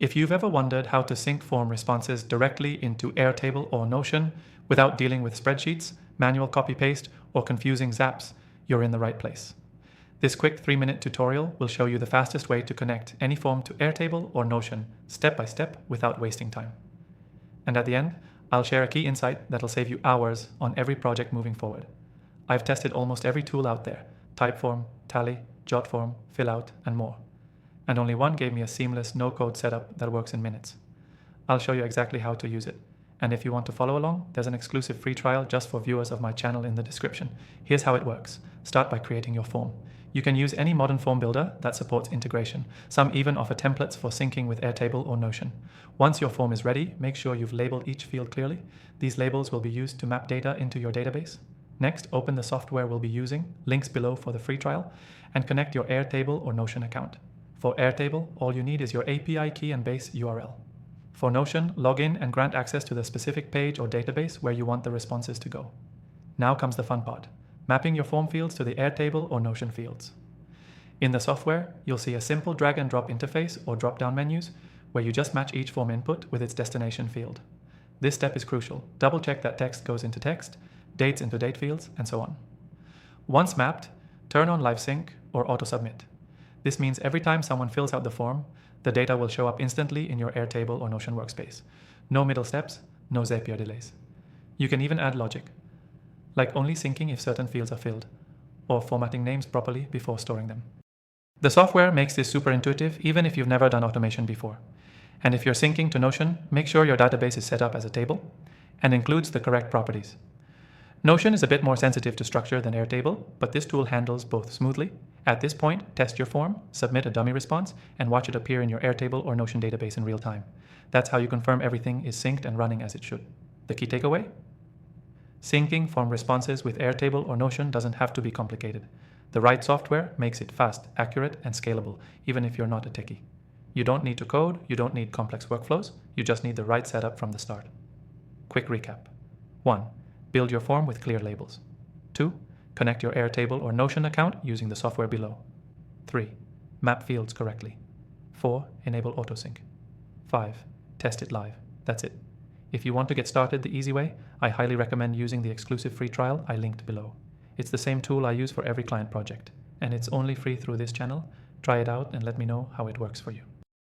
If you've ever wondered how to sync form responses directly into Airtable or Notion without dealing with spreadsheets, manual copy-paste, or confusing zaps, you're in the right place. This quick 3-minute tutorial will show you the fastest way to connect any form to Airtable or Notion step by step without wasting time. And at the end, I'll share a key insight that'll save you hours on every project moving forward. I've tested almost every tool out there: Typeform, Tally, JotForm, Fillout, and more. And only one gave me a seamless no-code setup that works in minutes. I'll show you exactly how to use it. And if you want to follow along, there's an exclusive free trial just for viewers of my channel in the description. Here's how it works. Start by creating your form. You can use any modern form builder that supports integration. Some even offer templates for syncing with Airtable or Notion. Once your form is ready, make sure you've labeled each field clearly. These labels will be used to map data into your database. Next, open the software we'll be using, links below for the free trial, and connect your Airtable or Notion account. For Airtable, all you need is your API key and base URL. For Notion, log in and grant access to the specific page or database where you want the responses to go. Now comes the fun part: mapping your form fields to the Airtable or Notion fields. In the software, you'll see a simple drag and drop interface or drop-down menus where you just match each form input with its destination field. This step is crucial. Double-check that text goes into text, dates into date fields, and so on. Once mapped, turn on Live Sync or Auto-Submit. This means every time someone fills out the form, the data will show up instantly in your Airtable or Notion workspace. No middle steps, no Zapier delays. You can even add logic, like only syncing if certain fields are filled, or formatting names properly before storing them. The software makes this super intuitive even if you've never done automation before. And if you're syncing to Notion, make sure your database is set up as a table and includes the correct properties. Notion is a bit more sensitive to structure than Airtable, but this tool handles both smoothly. At this point, test your form, submit a dummy response, and watch it appear in your Airtable or Notion database in real time. That's how you confirm everything is synced and running as it should. The key takeaway? Syncing form responses with Airtable or Notion doesn't have to be complicated. The right software makes it fast, accurate, and scalable, even if you're not a techie. You don't need to code, you don't need complex workflows, you just need the right setup from the start. Quick recap. 1. Build your form with clear labels. 2. Connect your Airtable or Notion account using the software below. 3. Map fields correctly. 4. Enable autosync. 5. Test it live. That's it. If you want to get started the easy way, I highly recommend using the exclusive free trial I linked below. It's the same tool I use for every client project, and it's only free through this channel. Try it out and let me know how it works for you.